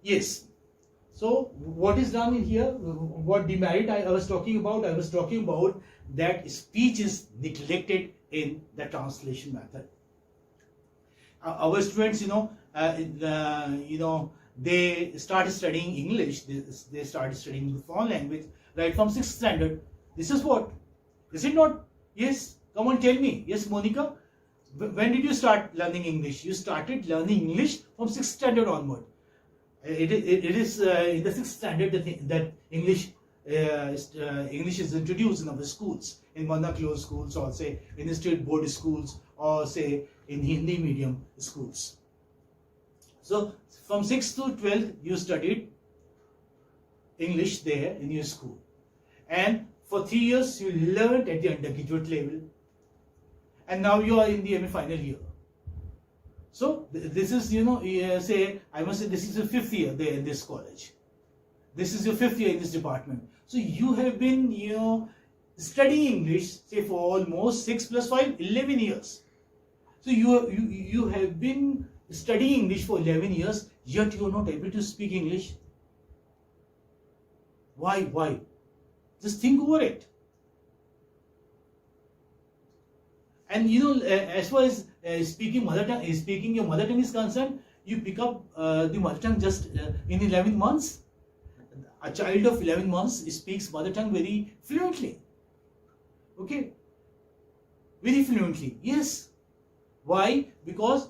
Yes. So what is done in here? What demerit I was talking about? I was talking about that speech is neglected in the translation method. Our students, they started studying English. They started studying the foreign language right from 6th standard. This is what? Is it not? Yes. Come on, tell me. Yes, Monica. When did you start learning English? You started learning English from 6th standard onward. It is in the 6th standard that English is introduced in our schools, in vernacular schools, or say in the state board schools, or say in Hindi medium schools. So from 6th to 12th you studied English there in your school, and for 3 years you learned at the undergraduate level, and now you are in the MA final year. So this is, say, I must say this is your 5th year there in this college. This is your 5th year in this department. So you have been, studying English, say, for almost 6 plus 5, 11 years. So you have been studying English for 11 years, yet you are not able to speak English. Why? Just think over it. And as far as speaking your mother tongue is concerned, you pick up the mother tongue just in 11 months. A child of 11 months speaks mother tongue very fluently. Okay, very fluently. Yes. Why? Because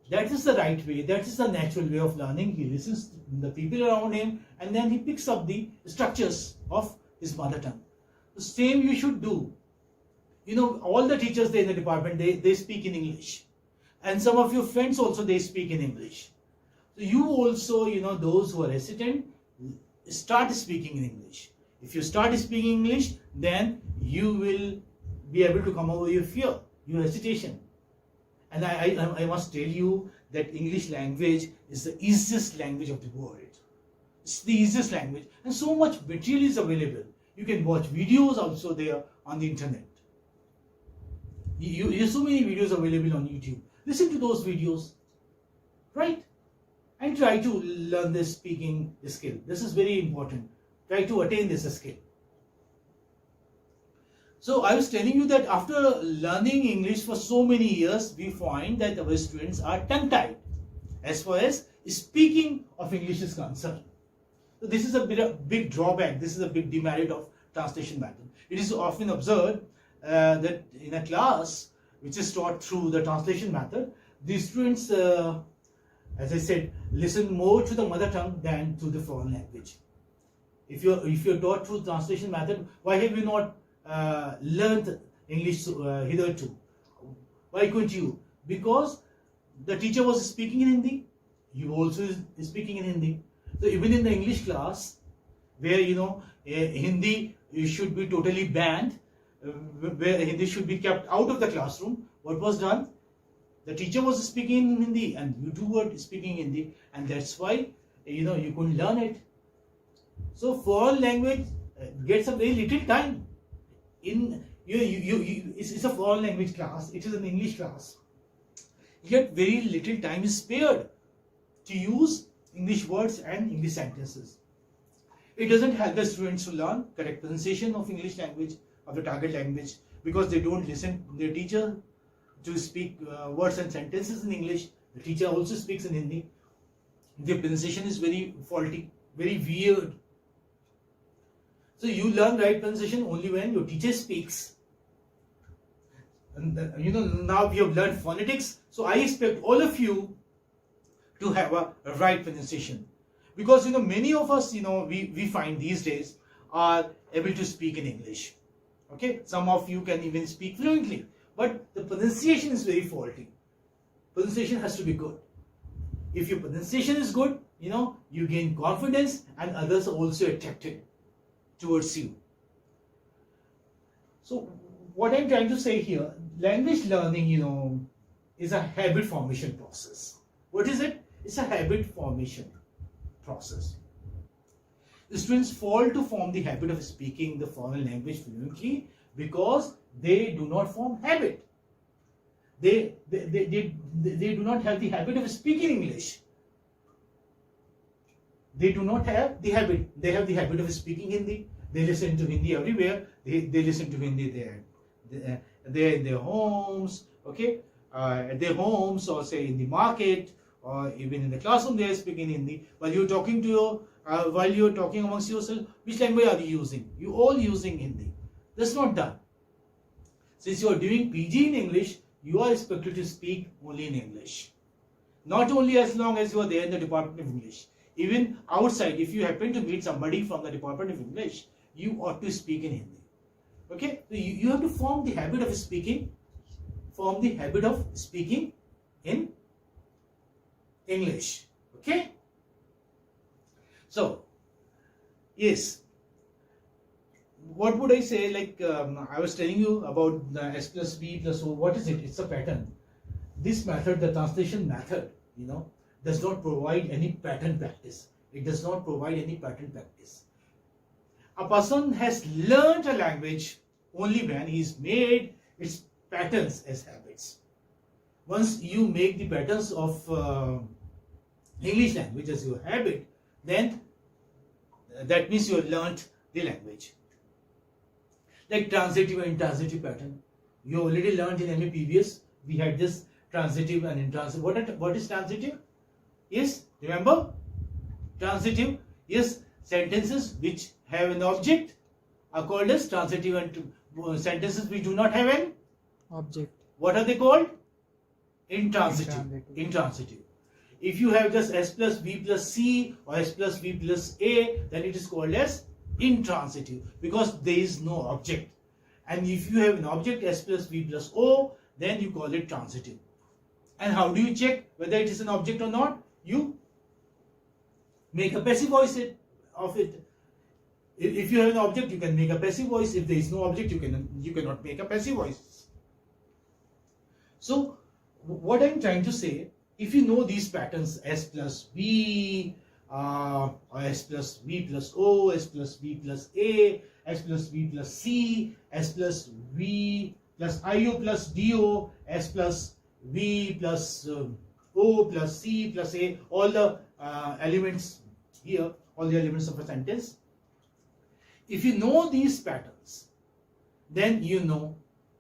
that is the right way. That is the natural way of learning. He listens to the people around him, and then he picks up the structures of his mother tongue. The same you should do. All the teachers there in the department, they speak in English. And some of your friends also, they speak in English. So you also, those who are resident, start speaking in English. If you start speaking English, then you will be able to come over your fear, your hesitation. And I must tell you that English language is the easiest language of the world. It's the easiest language. And so much material is available. You can watch videos also there on the internet. There's so many videos available on YouTube. Listen to those videos, right? And try to learn this speaking skill. This is very important. Try to attain this skill. So I was telling you that after learning English for so many years, we find that our students are tongue-tied as far as speaking of English is concerned. So this is a big drawback. This is a big demerit of translation method. It is often observed that in a class which is taught through the translation method, the students, as I said, listen more to the mother tongue than to the foreign language. If you're taught through translation method, why have you not learned English hitherto? Why couldn't you? Because the teacher was speaking in Hindi, you also is speaking in Hindi. So even in the English class, where Hindi should be totally banned, where Hindi should be kept out of the classroom, what was done? The teacher was speaking in Hindi and you too were speaking Hindi, and that's why you couldn't learn it. So foreign language gets a very little time. It's a foreign language class, it is an English class, yet very little time is spared to use English words and English sentences. It doesn't help the students to learn correct pronunciation of English language, of the target language, because they don't listen to their teacher to speak words and sentences in English. The teacher also speaks in Hindi. The pronunciation is very faulty, very weird. So you learn right pronunciation only when your teacher speaks. And now we have learned phonetics, so I expect all of you to have a right pronunciation, because many of us we find these days are able to speak in English. Okay, some of you can even speak fluently, but the pronunciation is very faulty. Pronunciation has to be good. If your pronunciation is good, you gain confidence, and others are also attracted towards you. So what I'm trying to say here, language learning, is a habit formation process. What is it? It's a habit formation process. The students fall to form the habit of speaking the foreign language fluently because they do not form habit. They do not have the habit of speaking English. they do not have the habit. They have the habit of speaking Hindi. They listen to Hindi everywhere. They listen to Hindi there. They're in their homes, okay? At their homes, or say in the market, or even in the classroom, they are speaking Hindi. While you're talking amongst yourself, which language are you using? You all using Hindi. That's not done. Since you are doing PG in English, you are expected to speak only in English. Not only as long as you are there in the Department of English. Even outside, if you happen to meet somebody from the Department of English, you ought to speak in Hindi. Okay? So you have to form the habit of speaking. Form the habit of speaking in English. Okay? So, yes. What would I say? Like I was telling you about the S plus B plus O. What is it? It's a pattern. This method, the translation method, does not provide any pattern practice. It does not provide any pattern practice. A person has learned a language only when he's made its patterns as habits. Once you make the patterns of English language as your habit, then that means you have learned the language. Like transitive and intransitive pattern. You already learned in MA previous. We had this transitive and intransitive. What is transitive? Yes, remember? Transitive, yes, sentences which have an object are called as transitive, and sentences which do not have an object. What are they called? Intransitive. Intransitive. If you have just S plus V plus C or S plus V plus A, then it is called as intransitive because there is no object. And if you have an object S plus V plus O, then you call it transitive. And how do you check whether it is an object or not? You make a passive voice of it. If you have an object, you can make a passive voice. If there is no object, you cannot make a passive voice. So what I'm trying to say, if you know these patterns S plus V, or S plus V plus O, S plus V plus A, S plus V plus C, S plus V plus IO plus DO, S plus V plus O plus C plus A, all the elements here, all the elements of a sentence. If you know these patterns, then you know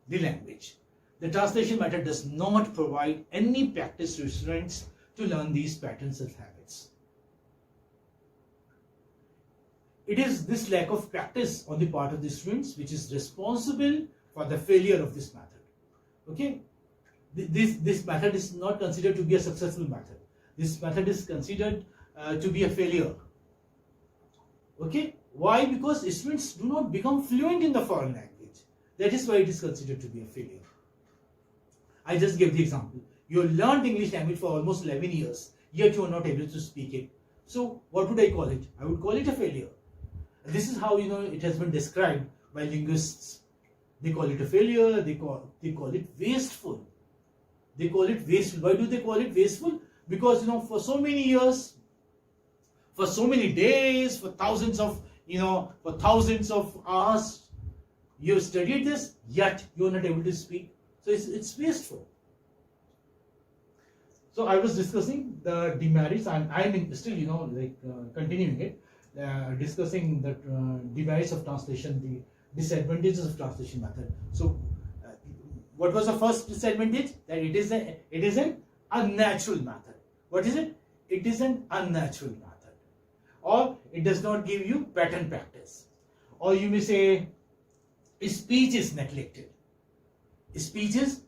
the language. The translation method does not provide any practice to students to learn these patterns as habits. It is this lack of practice on the part of the students which is responsible for the failure of this method. Okay? This method is not considered to be a successful method. This method is considered to be a failure. Okay? Why? Because students do not become fluent in the foreign language. That is why it is considered to be a failure. I just gave the example. You learned English language for almost 11 years, yet you are not able to speak it. So what would I call it? I would call it a failure. This is how it has been described by linguists. They call it a failure. They call it wasteful. They call it wasteful. Why do they call it wasteful? Because for so many years, for so many days, for thousands of hours, you have studied this, yet you are not able to speak. So it's wasteful. So I was discussing the demerits, and I'm still continuing it, discussing the demerits of translation, the disadvantages of translation method. So what was the first disadvantage? That it is an unnatural method. What is it? It is an unnatural method, or it does not give you pattern practice, or you may say speech is neglected. Speech is